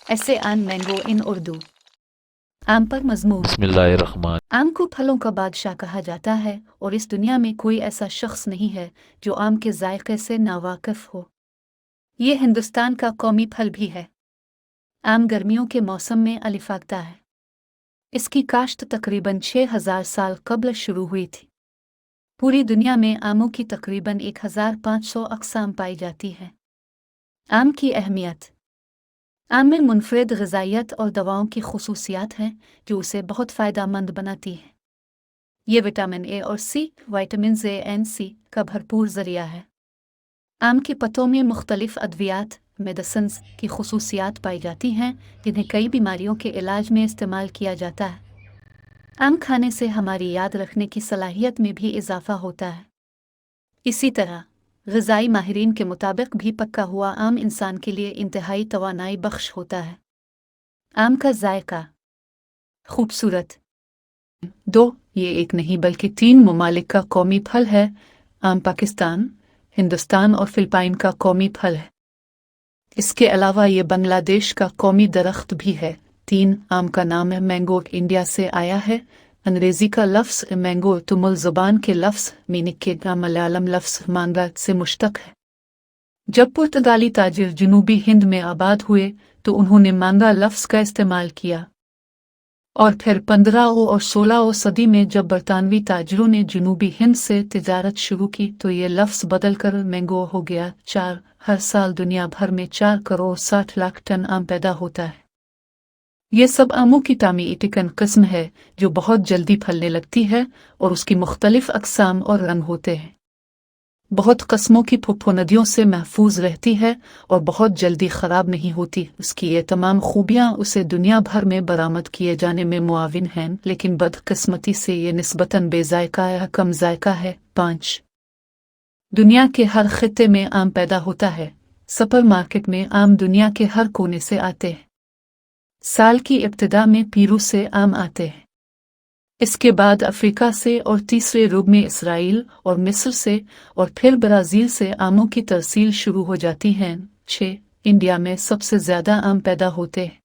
ऐसे आम मैंगो इन उर्दू। आम पर मजमून। बिस्मिल्लाहिर्रहमान। आम को फलों का बादशाह कहा जाता है और इस दुनिया में कोई ऐसा शख्स नहीं है जो आम के जायके से नावाकिफ हो। ये हिंदुस्तान का कौमी फल भी है। आम गर्मियों के मौसम में अलिफागता है। इसकी काश्त तकरीबन 6000 साल कबल शुरू हुई थी। पूरी दुनिया में आमों की तकरीबन 1500 अक़साम पाई जाती है। आम की अहमियत। आम में मुनफरिद ग़िज़ाइयत और दवाओं की ख़ुसूसियात हैं जो उसे बहुत फ़ायदेमंद बनाती हैं। ये विटामिन ए और सी, विटामिन ए एन सी का भरपूर ज़रिया है। आम के पत्तों में मुख्तलिफ़ अद्वियात मेडिसिन्स की ख़ुसूसियात पाई जाती हैं जिन्हें कई बीमारियों के इलाज में इस्तेमाल किया जाता है। आम खाने से हमारी याद रखने की सलाहियत में भी इजाफ़ा होता है। इसी तरह ग़िज़ाई माहिरीन के मुताबिक भी पका हुआ आम इंसान के लिए इंतहाई तवानाई बख्श होता है। आम का जायका खूबसूरत। दो, ये एक नहीं बल्कि 3 ममालिक का कौमी फल है। आम पाकिस्तान, हिंदुस्तान और फिलिपाइन का कौमी फल है। इसके अलावा ये बांग्लादेश का कौमी दरख्त भी है। 3, आम का नाम है मैंगो, इंडिया से आया है। अंग्रेजी का लफ्ज़ मैंगो तमिल ज़ुबान के लफ्ज़ मीनिक का मलयालम लफ्ज़ मांगा से मुश्तक है। जब पुर्तगाली ताजिर जनूबी हिंद में आबाद हुए तो उन्होंने मांगा लफ्ज़ का इस्तेमाल किया और फिर 15वीं और 16वीं सदी में जब बरतानवी ताजिरों ने जनूबी हिंद से तिजारत शुरू की तो ये लफ्ज़ बदलकर मैंगो हो गया। 4, हर साल दुनिया भर में 4 करोड़ 60 लाख टन आम पैदा होता है। ये सब आमों की तामीटिकन किस्म है जो बहुत जल्दी फलने लगती है और उसकी मुख्तलिफ अक़साम और रंग होते हैं। बहुत किस्मों की फुफुनदियों से महफूज रहती है और बहुत जल्दी ख़राब नहीं होती। उसकी ये तमाम खूबियाँ उसे दुनिया भर में बरामद किए जाने में मुआविन हैं, लेकिन बदकिस्मती से ये निस्बतन बेजायका या कम जायका है। 5, दुनिया के हर खित्ते में आम पैदा होता है। सुपर मार्केट में आम दुनिया के हर कोने से आते हैं। साल की इब्तिदा में पेरू से आम आते हैं, इसके बाद अफ्रीका से और तीसरे रुब में इसराइल और मिस्र से और फिर ब्राज़ील से आमों की तरसील शुरू हो जाती है। 6, इंडिया में सबसे ज़्यादा आम पैदा होते हैं।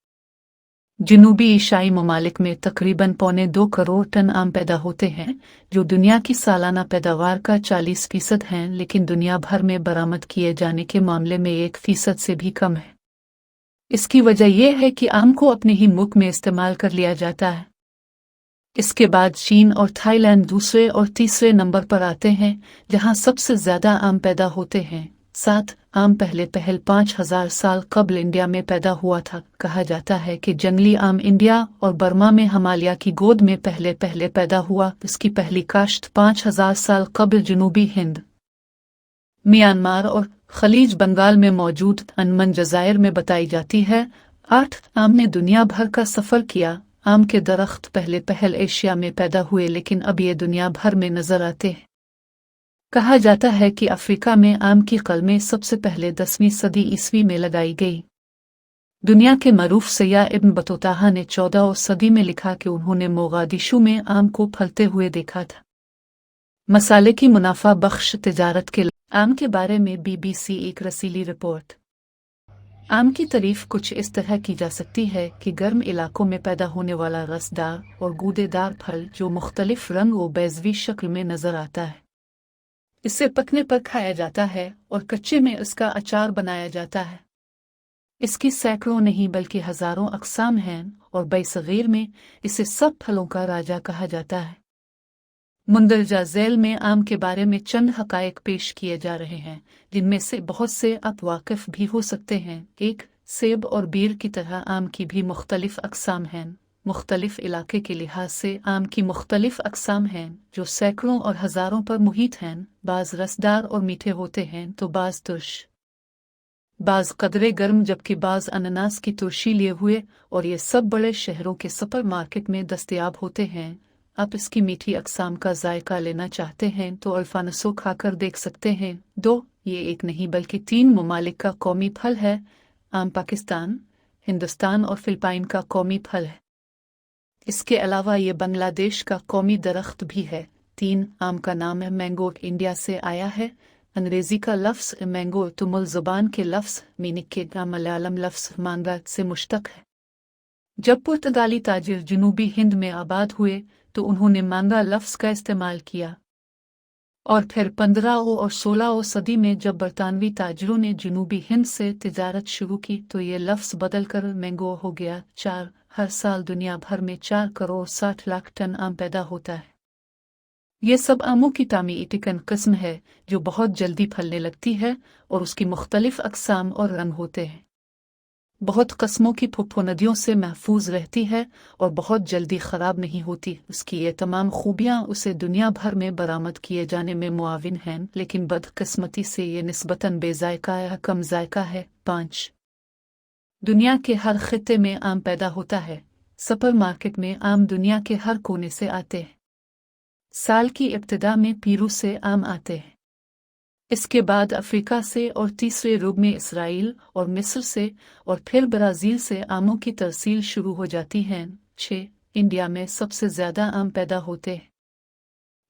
जनूबी एशियाई ममालिक में तकरीबन 1.25 करोड़ टन आम पैदा होते हैं जो दुनिया की सालाना पैदावार का 40% हैं, लेकिन दुनिया भर में बरामद किए जाने के मामले में 1% से भी कम है। इसकी वजह यह है कि आम को अपने ही मुल्क में इस्तेमाल कर लिया जाता है। इसके बाद चीन और थाईलैंड दूसरे और तीसरे नंबर पर आते हैं जहां सबसे ज़्यादा आम पैदा होते हैं। 7, आम पहले 5000 साल कबल इंडिया में पैदा हुआ था। कहा जाता है कि जंगली आम इंडिया और बर्मा में हिमालय की गोद में पहले पैदा हुआ। इसकी पहली काश्त 5000 साल कबल जनूबी हिंद, म्यांमार और खलीज बंगाल में मौजूद अंडमान जज़ायर में बताई जाती है। 8, आम ने दुनिया भर का सफ़र किया। आम के दरख्त पहले एशिया में पैदा हुए लेकिन अब ये दुनिया भर में नजर आते हैं। कहा जाता है कि अफ्रीका में आम की कलमें सबसे पहले 10वीं सदी ईस्वी में लगाई गई। दुनिया के मरूफ सय्याह इब्न बतूता ने 14वीं सदी में लिखा कि उन्होंने मोगादिशु में आम को फलते हुए देखा था। मसाले की मुनाफा बख्श तिजारत के आम के बारे में BBC एक रसीली रिपोर्ट। आम की तारीफ कुछ इस तरह की जा सकती है कि गर्म इलाकों में पैदा होने वाला रसदार और गूदेदार फल जो मुख्तलिफ रंग व बैज़वी शक्ल में नजर आता है। इसे पकने पर खाया जाता है और कच्चे में इसका अचार बनाया जाता है। इसकी सैकड़ों नहीं बल्कि हजारों अक़साम हैं और बरसग़ीर में इसे सब फलों का राजा कहा जाता है। मुंदरजा झैल में आम के बारे में चंद हक़ाइक़ पेश किए जा रहे हैं जिनमें से बहुत से आप वाकिफ़ भी हो सकते हैं। 1, सेब और बेर की तरह आम की भी मुख्तलिफ अक़साम हैं। मुख्तलिफ इलाके के लिहाज से आम की मुख्तलिफ अक़साम हैं जो सैकड़ों और हज़ारों पर मुहित हैं। बाज़ रसदार और मीठे होते हैं तो बाज़ तुर्श, बाज़ कदरे गर्म, जबकि बाज़ अनानास की तुर्शी लिए हुए, और ये सब बड़े शहरों के सुपर मार्केट में दस्तयाब होते हैं। आप इसकी मीठी अक़साम का जायका लेना चाहते हैं तो अल्फ़ानसो खाकर देख सकते हैं। 2, ये एक नहीं बल्कि 3 ममालिक का कौमी फल है। आम पाकिस्तान, हिंदुस्तान और फिलिपाइन का कौमी फल है। इसके अलावा ये बांग्लादेश का कौमी दरख्त भी है। 3, आम का नाम है मैंगो, इंडिया से आया है। अंग्रेजी का लफ्ज़ मैंगो तमिल ज़ुबान के लफ्ज़ मीनिक के मलयालम लफ्ज़ मांगा से मुश्तक है। जब पुर्तगाली ताजिर जनूबी हिंद में आबाद हुए तो उन्होंने मांगा लफ्ज़ का इस्तेमाल किया, और फिर 15वीं और 16वीं सदी में जब बरतानवी ताजिरों ने जनूबी हिंद से तिजारत शुरू की तो ये लफ्ज़ बदलकर मैंगो हो गया। 4 हर साल दुनिया भर में 4 करोड़ 60 लाख टन आम पैदा होता है। ये सब आमों की तामीटिकन किस्म है जो बहुत जल्दी फलने लगती है और उसकी मुख्तलिफ अक़साम और रंग होते हैं। बहुत किस्मों की फुफुनदियों से महफूज रहती है और बहुत जल्दी ख़राब नहीं होती। उसकी ये तमाम खूबियाँ उसे दुनिया भर में बरामद किए जाने में मुआविन हैं, लेकिन बदकिस्मती से ये निस्बतन बेज़ायका या कम ज़ायका है। 5 दुनिया के हर खित्ते में आम पैदा होता है। सुपर मार्केट में आम दुनिया के हर कोने से आते हैं। साल की इब्तिदा में पेरू से आम आते हैं, इसके बाद अफ्रीका से और तीसरे रुब में इसराइल और मिस्र से और फिर ब्राज़ील से आमों की तरसील शुरू हो जाती है। 6 इंडिया में सबसे ज़्यादा आम पैदा होते हैं।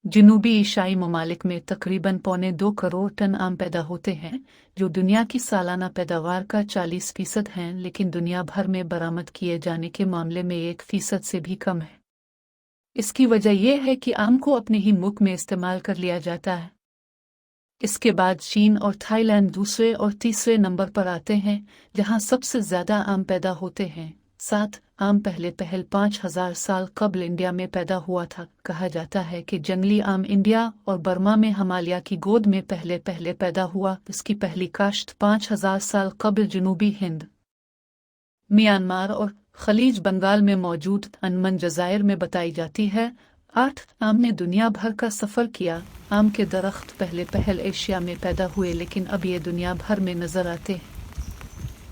जनूबी एशियाई ममालिक में तकरीबन 1.25 करोड़ टन आम पैदा होते हैं, जो दुनिया की सालाना पैदावार का 40% हैं, लेकिन दुनिया भर में बरामद किए जाने के मामले में 1% से भी कम है। इसकी वजह यह है कि आम को अपने ही मुल्क में इस्तेमाल कर लिया जाता है। इसके बाद चीन और थाईलैंड दूसरे और तीसरे नंबर पर आते हैं, जहां सबसे ज़्यादा आम पैदा होते हैं। 7 आम पहले 5000 साल कबल इंडिया में पैदा हुआ था। कहा जाता है कि जंगली आम इंडिया और बर्मा में हिमालय की गोद में पहले पैदा हुआ। इसकी पहली काश्त 5000 साल कबल जनूबी हिंद, म्यांमार और खलीज बंगाल में मौजूद अंडमान जज़ायर में बताई जाती है। 8 आम ने दुनिया भर का सफ़र किया। आम के दरख्त पहले एशिया में पैदा हुए, लेकिन अब ये दुनिया भर में नज़र आते हैं।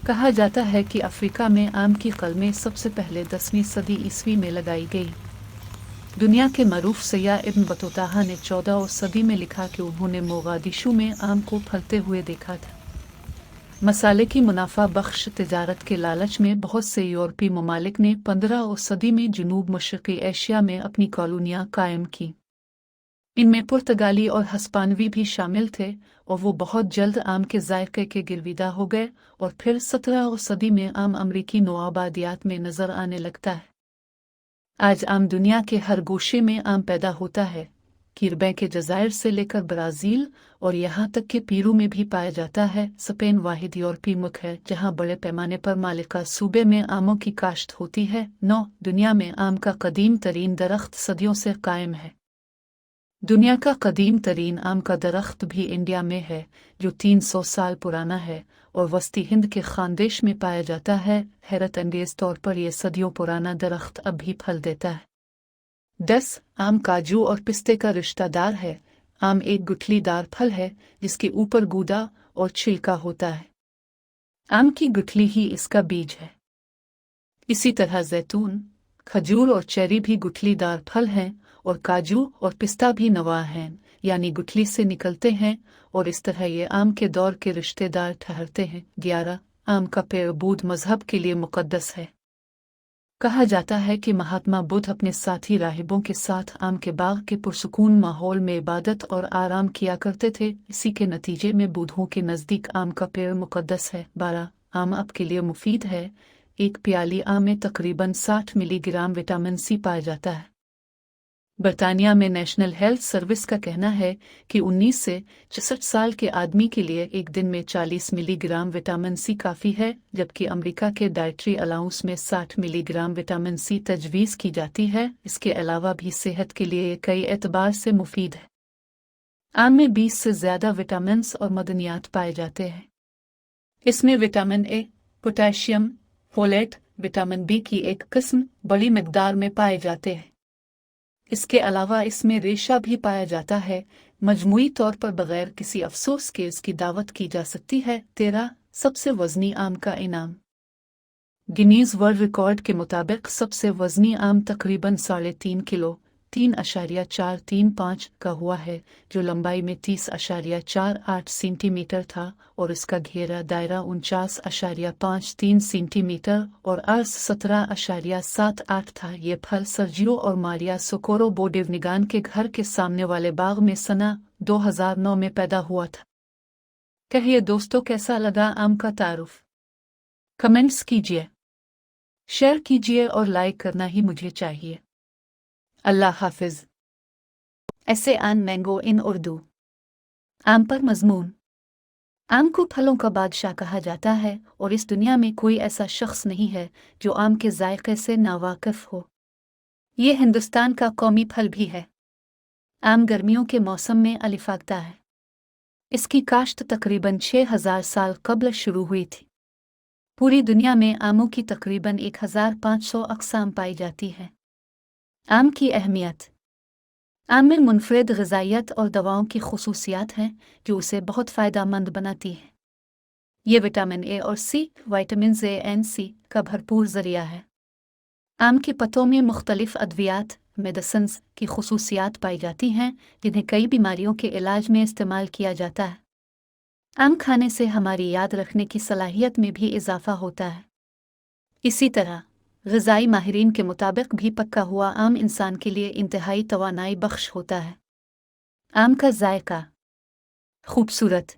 कहा जाता है कि अफ्रीका में आम की कलमें सबसे पहले 10वीं सदी ईस्वी में लगाई गई। दुनिया के मरूफ सयाह इब्न बतूता ने 14वीं सदी में लिखा कि उन्होंने मोगादिशु में आम को फलते हुए देखा था। मसाले की मुनाफा बख्श तिजारत के लालच में बहुत से यूरोपीय ममालिक ने 15वीं सदी में जनूब मशरक़ी एशिया में अपनी कॉलोनियाँ कायम की। इनमें पुर्तगाली और हस्पानवी भी शामिल थे, और वो बहुत जल्द आम के जायके के गिरविदा हो गए, और फिर 17वीं सदी में आम अमरीकी नौआबादियात में नज़र आने लगता है। आज आम दुनिया के हर गोशे में आम पैदा होता है। कैरिबियन के जज़ायर से लेकर ब्राज़ील और यहाँ तक कि पेरू में भी पाया जाता है। स्पेन वाहिद यूरोपीय मुल्क है जहाँ बड़े पैमाने पर मालिका सूबे में आमों की काश्त होती है। 9 दुनिया में आम का कदीम तरीन दरख्त सदियों से कायम है। दुनिया का कदीम तरीन आम का दरख्त भी इंडिया में है, जो 300 साल पुराना है और वस्ती हिंद के खानदेश में पाया जाता है। हैरत अंगेज तौर पर यह सदियों पुराना दरख्त अब भी फल देता है। 10 आम काजू और पिस्ते का रिश्तेदार है। आम एक गुठलीदार फल है जिसके ऊपर गूदा और छिलका होता है। आम की गुठली ही इसका बीज है। इसी तरह जैतून, खजूर और चेरी भी गुठलीदार फल हैं, और काजू और पिस्ता भी नवा हैं, यानी गुठली से निकलते हैं, और इस तरह ये आम के दौर के रिश्तेदार ठहरते हैं। 11 आम का पेड़ बौद्ध मजहब के लिए मुकद्दस है। कहा जाता है कि महात्मा बुद्ध अपने साथी राहिबों के साथ आम के बाग के पुरसुकून माहौल में इबादत और आराम किया करते थे। इसी के नतीजे में बुद्धों के नज़दीक आम का पेड़ मुकद्दस है। 12 आम आपके लिए मुफीद है। एक प्याली आम में तकरीबन 60 मिलीग्राम विटामिन सी पाया जाता है। बरतानिया में नेशनल हेल्थ सर्विस का कहना है कि 19 से 66 साल के आदमी के लिए एक दिन में 40 मिलीग्राम विटामिन सी काफ़ी है, जबकि अमेरिका के डाइटरी अलाउंस में 60 मिलीग्राम विटामिन सी तजवीज़ की जाती है। इसके अलावा भी सेहत के लिए कई एतबार से मुफीद है। आम में 20 से ज़्यादा विटामिन और मदनियात पाए जाते हैं। इसमें vitamin A, potassium, folate, vitamin B की एक किस्म बड़ी मिकदार में पाए जाते हैं। इसके अलावा इसमें रेशा भी पाया जाता है। मजमूई तौर पर बगैर किसी अफसोस के इसकी दावत की जा सकती है। 13 सबसे वज़नी आम का इनाम। गिनीज वर्ल्ड रिकॉर्ड के मुताबिक सबसे वज़नी आम तकरीबन 3.5 किलो 3.435 का हुआ है, जो लंबाई में 30.48 सेंटीमीटर था, और इसका घेरा दायरा 49.53 सेंटीमीटर और अर्ज 17.78 था। ये फल सर्जियो और मारिया सोकोरो बोडेवनिगान के घर के सामने वाले बाग में सना 2009 में पैदा हुआ था। कहिए दोस्तों, कैसा लगा आम का तारुफ? कमेंट्स कीजिए, शेयर कीजिए और लाइक करना ही मुझे चाहिए। अल्लाह हाफिज। ऐसे आन मैंगो इन उर्दू। आम पर मजमून। आम को फलों का बादशाह कहा जाता है और इस दुनिया में कोई ऐसा शख्स नहीं है जो आम के जायके से नावाकिफ हो। ये हिंदुस्तान का कौमी फल भी है। आम गर्मियों के मौसम में अलिफागता है। इसकी काश्त तकरीबन 6000 साल कबल शुरू हुई थी। पूरी दुनिया में आमों की तकरीबन 1500 अक़साम पाई जाती है। आम की अहमियत। आम में मुनफरिद ग़िज़ाइयत और दवाओं की ख़ुसूसियात हैं जो उसे बहुत फ़ायदेमंद बनाती हैं। ये विटामिन ए और सी, विटामिन ए एन सी का भरपूर ज़रिया है। आम के पत्तों में मुख्तलिफ़ अद्वियात मेडिसिन्स की ख़ुसूसियात पाई जाती हैं जिन्हें कई बीमारियों के इलाज में इस्तेमाल किया जाता है। आम खाने से हमारी याद रखने की सलाहियत में भी इजाफ़ा होता है। इसी तरह ग़िज़ाई माहिरीन के मुताबिक भी पका हुआ आम इंसान के लिए इंतहाई तवानाई बख्श होता है। आम का जायका खूबसूरत।